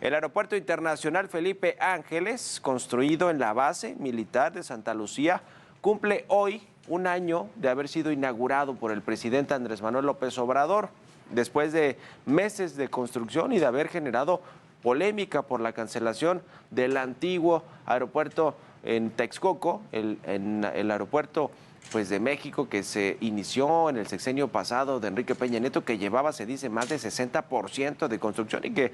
El Aeropuerto Internacional Felipe Ángeles, construido en la base militar de Santa Lucía, cumple hoy un año de haber sido inaugurado por el presidente Andrés Manuel López Obrador, después de meses de construcción y de haber generado polémica por la cancelación del antiguo aeropuerto en Texcoco, el aeropuerto de México, que se inició en el sexenio pasado de Enrique Peña Nieto, que llevaba, se dice, más de 60% de construcción y que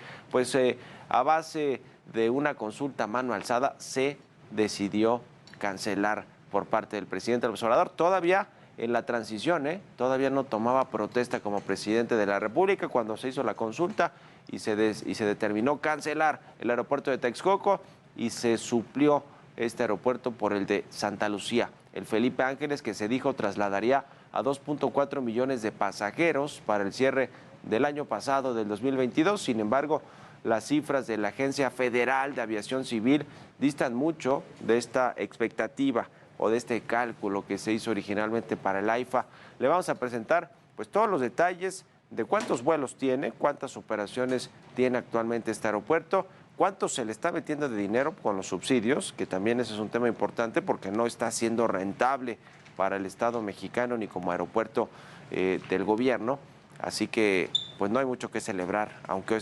a base de una consulta a mano alzada se decidió cancelar por parte del presidente López Obrador. Todavía en la transición, todavía no tomaba protesta como presidente de la República cuando se hizo la consulta y se determinó cancelar el aeropuerto de Texcoco y se suplió este aeropuerto por el de Santa Lucía, el Felipe Ángeles, que se dijo trasladaría a 2.4 millones de pasajeros para el cierre del año pasado, del 2022. Sin embargo, las cifras de la Agencia Federal de Aviación Civil distan mucho de esta expectativa o de este cálculo que se hizo originalmente para el AIFA. Le vamos a presentar todos los detalles de cuántos vuelos tiene, cuántas operaciones tiene actualmente este aeropuerto, cuánto se le está metiendo de dinero con los subsidios, que también ese es un tema importante porque no está siendo rentable para el Estado mexicano ni como aeropuerto del gobierno. Así que no hay mucho que celebrar, aunque hoy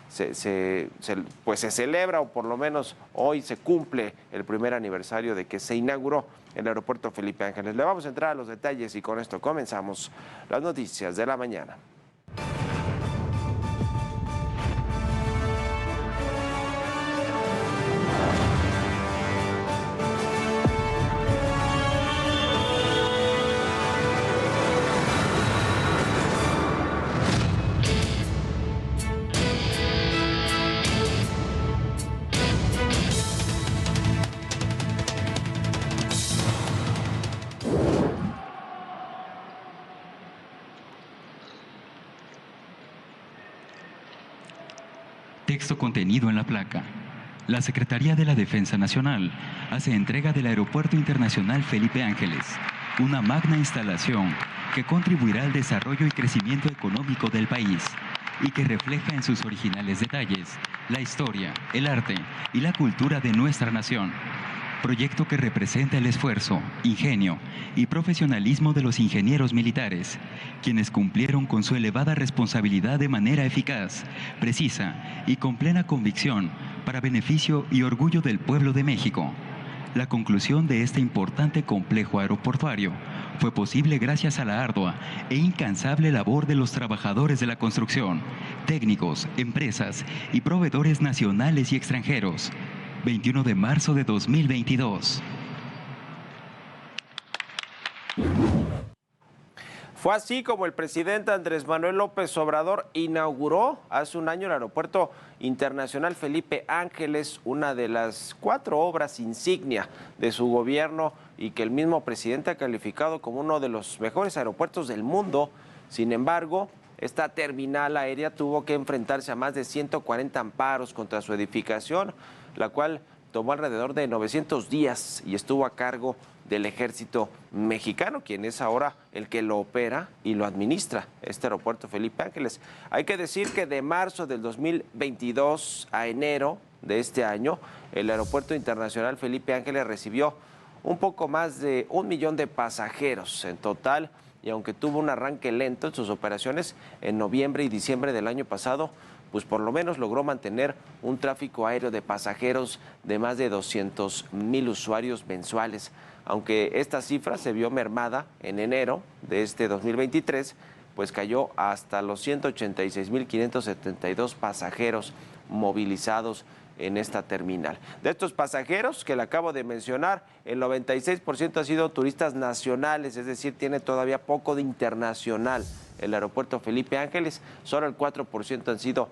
se celebra, o por lo menos hoy se cumple el primer aniversario de que se inauguró el aeropuerto Felipe Ángeles. Le vamos a entrar a los detalles y con esto comenzamos las noticias de la mañana. Texto contenido en la placa. La Secretaría de la Defensa Nacional hace entrega del Aeropuerto Internacional Felipe Ángeles, una magna instalación que contribuirá al desarrollo y crecimiento económico del país y que refleja en sus originales detalles la historia, el arte y la cultura de nuestra nación. Proyecto que representa el esfuerzo, ingenio y profesionalismo de los ingenieros militares, quienes cumplieron con su elevada responsabilidad de manera eficaz, precisa y con plena convicción para beneficio y orgullo del pueblo de México. La conclusión de este importante complejo aeroportuario fue posible gracias a la ardua e incansable labor de los trabajadores de la construcción, técnicos, empresas y proveedores nacionales y extranjeros. 21 de marzo de 2022. Fue así como el presidente Andrés Manuel López Obrador inauguró hace un año el Aeropuerto Internacional Felipe Ángeles, una de las 4 obras insignia de su gobierno y que el mismo presidente ha calificado como uno de los mejores aeropuertos del mundo. Sin embargo, esta terminal aérea tuvo que enfrentarse a más de 140 amparos contra su edificación, la cual tomó alrededor de 900 días y estuvo a cargo del Ejército Mexicano, quien es ahora el que lo opera y lo administra, este aeropuerto Felipe Ángeles. Hay que decir que de marzo del 2022 a enero de este año, el Aeropuerto Internacional Felipe Ángeles recibió un poco más de 1 millón de pasajeros en total, y aunque tuvo un arranque lento en sus operaciones en noviembre y diciembre del año pasado, por lo menos logró mantener un tráfico aéreo de pasajeros de más de 200,000 usuarios mensuales. Aunque esta cifra se vio mermada en enero de este 2023, cayó hasta los 186,572 pasajeros movilizados en esta terminal. De estos pasajeros que le acabo de mencionar, el 96% han sido turistas nacionales, es decir, tiene todavía poco de internacional el aeropuerto Felipe Ángeles. Solo el 4% han sido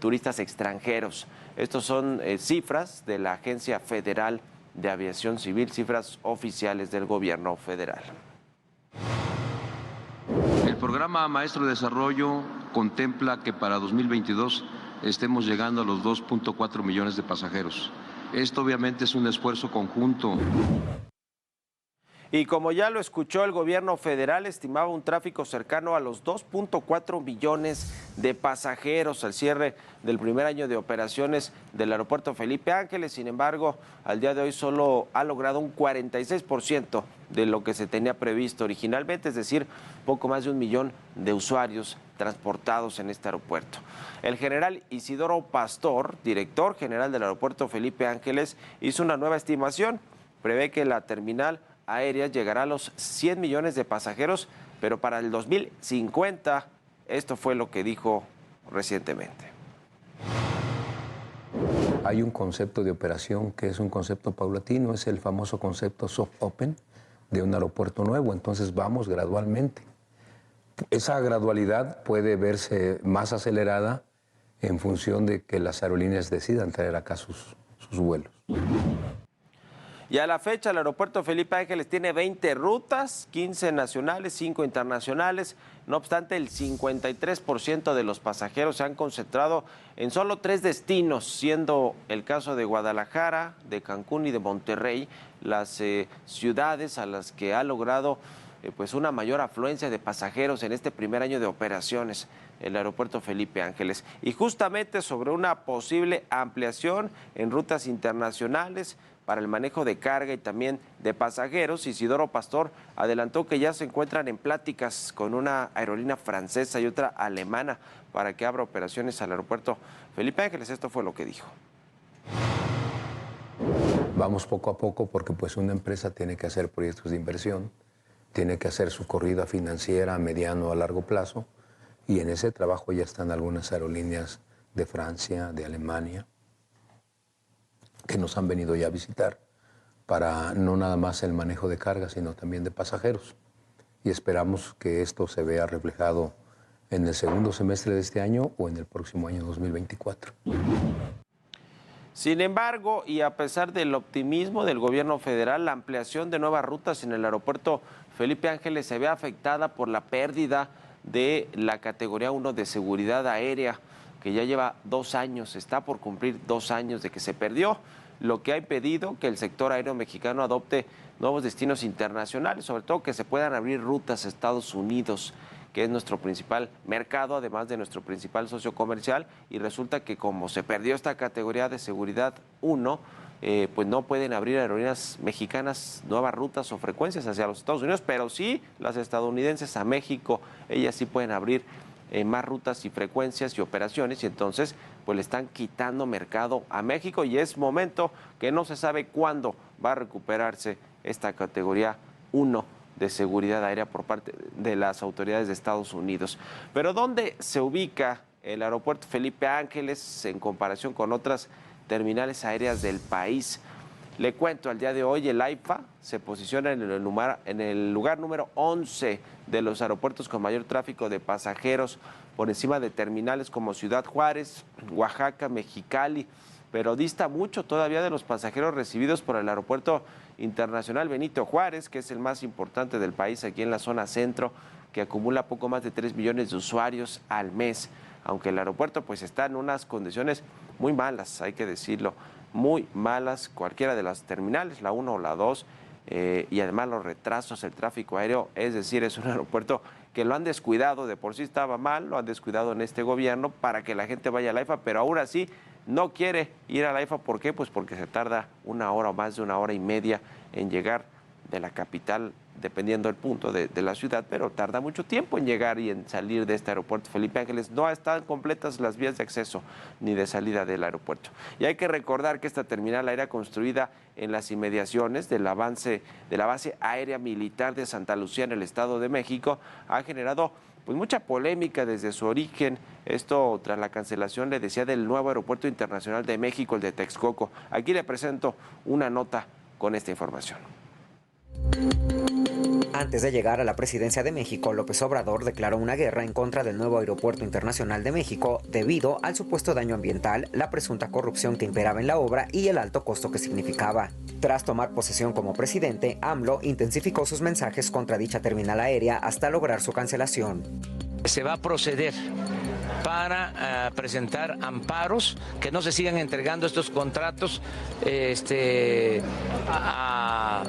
turistas extranjeros. Estos son cifras de la Agencia Federal de Aviación Civil, cifras oficiales del gobierno federal. El programa Maestro de Desarrollo contempla que para 2022 estemos llegando a los 2.4 millones de pasajeros. Esto obviamente es un esfuerzo conjunto. Y como ya lo escuchó, el gobierno federal estimaba un tráfico cercano a los 2.4 millones de pasajeros al cierre del primer año de operaciones del aeropuerto Felipe Ángeles. Sin embargo, al día de hoy solo ha logrado un 46% de lo que se tenía previsto originalmente, es decir, poco más de 1 millón de usuarios transportados en este aeropuerto. El general Isidoro Pastor, director general del aeropuerto Felipe Ángeles, hizo una nueva estimación. Prevé que la terminal aérea llegará a los 100 millones de pasajeros, pero para el 2050, esto fue lo que dijo recientemente. Hay un concepto de operación que es un concepto paulatino, es el famoso concepto soft open de un aeropuerto nuevo, entonces vamos gradualmente. Esa gradualidad puede verse más acelerada en función de que las aerolíneas decidan traer acá sus vuelos. Y a la fecha, el aeropuerto Felipe Ángeles tiene 20 rutas, 15 nacionales, 5 internacionales. No obstante, el 53% de los pasajeros se han concentrado en solo 3 destinos, siendo el caso de Guadalajara, de Cancún y de Monterrey, las ciudades a las que ha logrado pues una mayor afluencia de pasajeros en este primer año de operaciones el aeropuerto Felipe Ángeles. Y justamente sobre una posible ampliación en rutas internacionales para el manejo de carga y también de pasajeros, Isidoro Pastor adelantó que ya se encuentran en pláticas con una aerolínea francesa y otra alemana para que abra operaciones al aeropuerto Felipe Ángeles. Esto fue lo que dijo. Vamos poco a poco porque pues una empresa tiene que hacer proyectos de inversión, tiene que hacer su corrida financiera a mediano o a largo plazo, y en ese trabajo ya están algunas aerolíneas de Francia, de Alemania, que nos han venido ya a visitar para no nada más el manejo de carga, sino también de pasajeros. Y esperamos que esto se vea reflejado en el segundo semestre de este año o en el próximo año 2024. Sin embargo, y a pesar del optimismo del gobierno federal, la ampliación de nuevas rutas en el aeropuerto Felipe Ángeles se ve afectada por la pérdida de la categoría 1 de seguridad aérea, que ya lleva 2 años, está por cumplir 2 años de que se perdió, lo que ha impedido que el sector aéreo mexicano adopte nuevos destinos internacionales, sobre todo que se puedan abrir rutas a Estados Unidos, que es nuestro principal mercado, además de nuestro principal socio comercial, y resulta que como se perdió esta categoría de seguridad 1, pues no pueden abrir aerolíneas mexicanas nuevas rutas o frecuencias hacia los Estados Unidos, pero sí las estadounidenses a México, ellas sí pueden abrir más rutas y frecuencias y operaciones, y entonces pues le están quitando mercado a México, y es momento que no se sabe cuándo va a recuperarse esta categoría 1 de seguridad aérea por parte de las autoridades de Estados Unidos. Pero ¿dónde se ubica el aeropuerto Felipe Ángeles en comparación con otras terminales aéreas del país? Le cuento, al día de hoy el AIFA se posiciona en el lugar número 11 de los aeropuertos con mayor tráfico de pasajeros, por encima de terminales como Ciudad Juárez, Oaxaca, Mexicali, pero dista mucho todavía de los pasajeros recibidos por el aeropuerto internacional Benito Juárez, que es el más importante del país aquí en la zona centro, que acumula poco más de 3 millones de usuarios al mes, aunque el aeropuerto pues está en unas condiciones muy malas, hay que decirlo, muy malas, cualquiera de las terminales, la 1 o la 2, y además los retrasos, el tráfico aéreo, es decir, es un aeropuerto que lo han descuidado, de por sí estaba mal, lo han descuidado en este gobierno para que la gente vaya a la AIFA, pero aún así no quiere ir a la AIFA. ¿Por qué? Pues porque se tarda 1 hora o más de 1 hora y media en llegar de la capital, dependiendo del punto de la ciudad, pero tarda mucho tiempo en llegar y en salir de este aeropuerto Felipe Ángeles. No están completas las vías de acceso ni de salida del aeropuerto. Y hay que recordar que esta terminal aérea construida en las inmediaciones de la base aérea militar de Santa Lucía en el Estado de México ha generado pues mucha polémica desde su origen, esto tras la cancelación, le decía, del nuevo aeropuerto internacional de México, el de Texcoco. Aquí le presento una nota con esta información. Antes de llegar a la presidencia de México, López Obrador declaró una guerra en contra del nuevo Aeropuerto Internacional de México debido al supuesto daño ambiental, la presunta corrupción que imperaba en la obra y el alto costo que significaba. Tras tomar posesión como presidente, AMLO intensificó sus mensajes contra dicha terminal aérea hasta lograr su cancelación. Se va a proceder para presentar amparos, que no se sigan entregando estos contratos a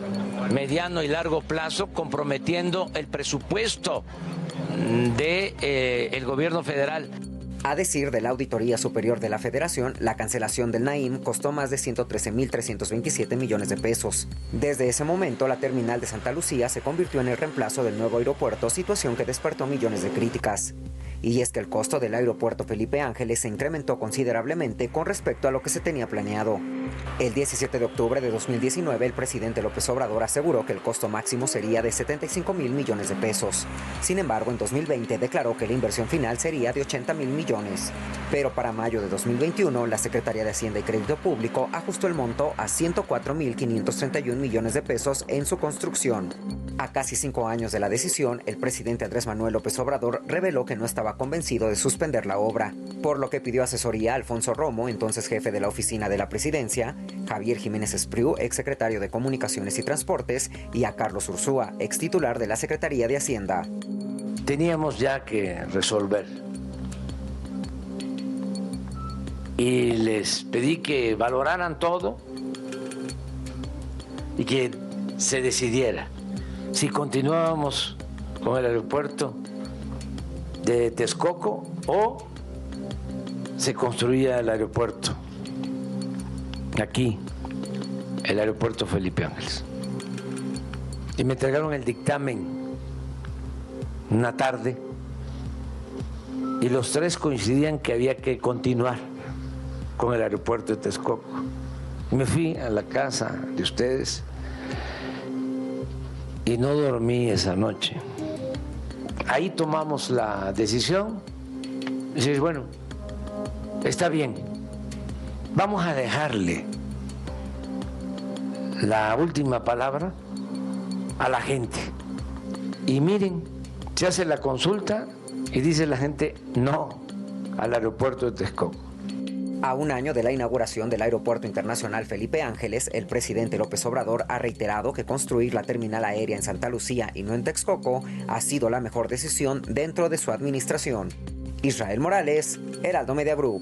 mediano y largo plazo, comprometiendo el presupuesto del gobierno federal. A decir de la Auditoría Superior de la Federación, la cancelación del Naim costó más de 113.327 millones de pesos. Desde ese momento, la terminal de Santa Lucía se convirtió en el reemplazo del nuevo aeropuerto, situación que despertó millones de críticas. Y es que el costo del aeropuerto Felipe Ángeles se incrementó considerablemente con respecto a lo que se tenía planeado. El 17 de octubre de 2019, el presidente López Obrador aseguró que el costo máximo sería de 75.000 millones de pesos. Sin embargo, en 2020 declaró que la inversión final sería de 80.000 millones. Pero para mayo de 2021, la Secretaría de Hacienda y Crédito Público ajustó el monto a 104.531 millones de pesos en su construcción. A casi 5 años de la decisión, el presidente Andrés Manuel López Obrador reveló que no estaba convencido de suspender la obra, por lo que pidió asesoría a Alfonso Romo, entonces jefe de la oficina de la presidencia, Javier Jiménez Espriu, exsecretario de Comunicaciones y Transportes, y a Carlos Ursúa, extitular de la Secretaría de Hacienda. Teníamos ya que resolver y les pedí que valoraran todo y que se decidiera si continuábamos con el aeropuerto de Texcoco o se construía el aeropuerto aquí, el aeropuerto Felipe Ángeles. Y me entregaron el dictamen una tarde y los tres coincidían que había que continuar con el aeropuerto de Texcoco. Y me fui a la casa de ustedes y no dormí esa noche. Ahí tomamos la decisión y decir, bueno, está bien, vamos a dejarle la última palabra a la gente. Y miren, se hace la consulta y dice la gente no al aeropuerto de Texcoco. A un año de la inauguración del Aeropuerto Internacional Felipe Ángeles, el presidente López Obrador ha reiterado que construir la terminal aérea en Santa Lucía y no en Texcoco ha sido la mejor decisión dentro de su administración. Israel Morales, Heraldo Media Group.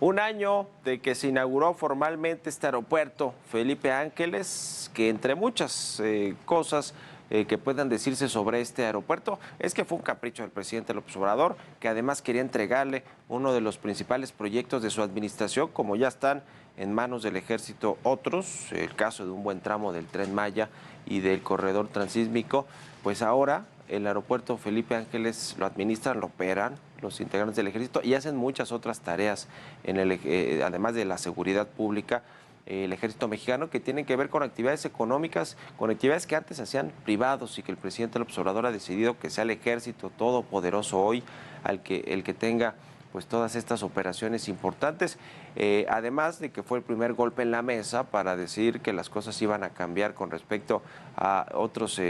Un año de que se inauguró formalmente este aeropuerto Felipe Ángeles, que entre muchas cosas que puedan decirse sobre este aeropuerto, es que fue un capricho del presidente López Obrador, que además quería entregarle uno de los principales proyectos de su administración, como ya están en manos del ejército otros, el caso de un buen tramo del Tren Maya y del corredor transísmico, pues ahora el aeropuerto Felipe Ángeles lo administran, lo operan los integrantes del ejército y hacen muchas otras tareas, además de la seguridad pública, el ejército mexicano, que tienen que ver con actividades económicas, con actividades que antes hacían privados y que el presidente López Obrador ha decidido que sea el ejército todopoderoso hoy el que tenga pues todas estas operaciones importantes, además de que fue el primer golpe en la mesa para decir que las cosas iban a cambiar con respecto a otros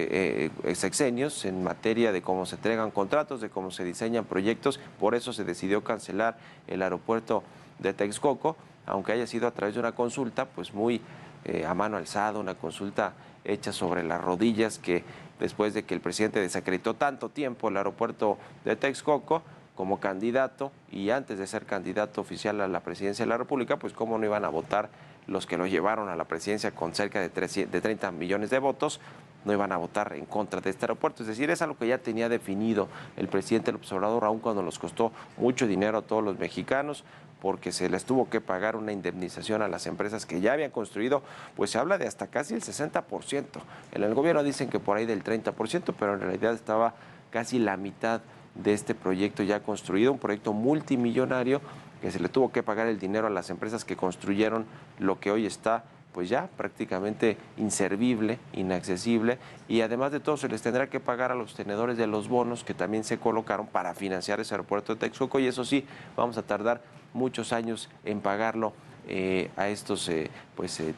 sexenios en materia de cómo se entregan contratos, de cómo se diseñan proyectos. Por eso se decidió cancelar el aeropuerto de Texcoco, aunque haya sido a través de una consulta pues muy a mano alzada, una consulta hecha sobre las rodillas, que después de que el presidente desacreditó tanto tiempo el aeropuerto de Texcoco como candidato, y antes de ser candidato oficial a la presidencia de la República, pues cómo no iban a votar los que lo llevaron a la presidencia con cerca de 30 millones de votos, no iban a votar en contra de este aeropuerto. Es decir, es algo que ya tenía definido el presidente López Obrador, aun cuando nos costó mucho dinero a todos los mexicanos, porque se les tuvo que pagar una indemnización a las empresas que ya habían construido, pues se habla de hasta casi el 60%. En el gobierno dicen que por ahí del 30%, pero en realidad estaba casi la mitad de este proyecto ya construido, un proyecto multimillonario que se le tuvo que pagar el dinero a las empresas que construyeron lo que hoy está pues ya prácticamente inservible, inaccesible, y además de todo se les tendrá que pagar a los tenedores de los bonos que también se colocaron para financiar ese aeropuerto de Texcoco, y eso sí, vamos a tardar muchos años en pagarlo a estos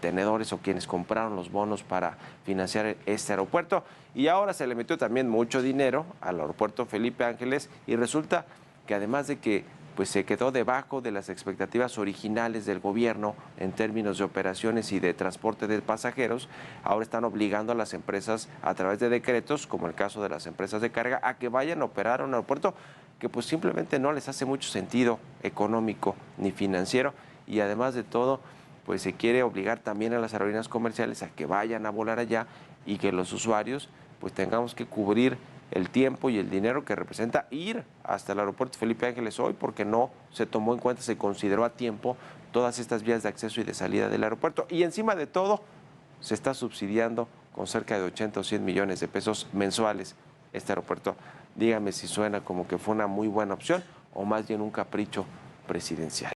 tenedores o quienes compraron los bonos para financiar este aeropuerto. Y ahora se le metió también mucho dinero al aeropuerto Felipe Ángeles, y resulta que además de que pues se quedó debajo de las expectativas originales del gobierno en términos de operaciones y de transporte de pasajeros. Ahora están obligando a las empresas a través de decretos, como el caso de las empresas de carga, a que vayan a operar a un aeropuerto que pues simplemente no les hace mucho sentido económico ni financiero, y además de todo, pues se quiere obligar también a las aerolíneas comerciales a que vayan a volar allá y que los usuarios pues tengamos que cubrir el tiempo y el dinero que representa ir hasta el aeropuerto Felipe Ángeles hoy, porque no se tomó en cuenta, se consideró a tiempo todas estas vías de acceso y de salida del aeropuerto. Y encima de todo, se está subsidiando con cerca de 80 o 100 millones de pesos mensuales este aeropuerto. Dígame si suena como que fue una muy buena opción o más bien un capricho presidencial.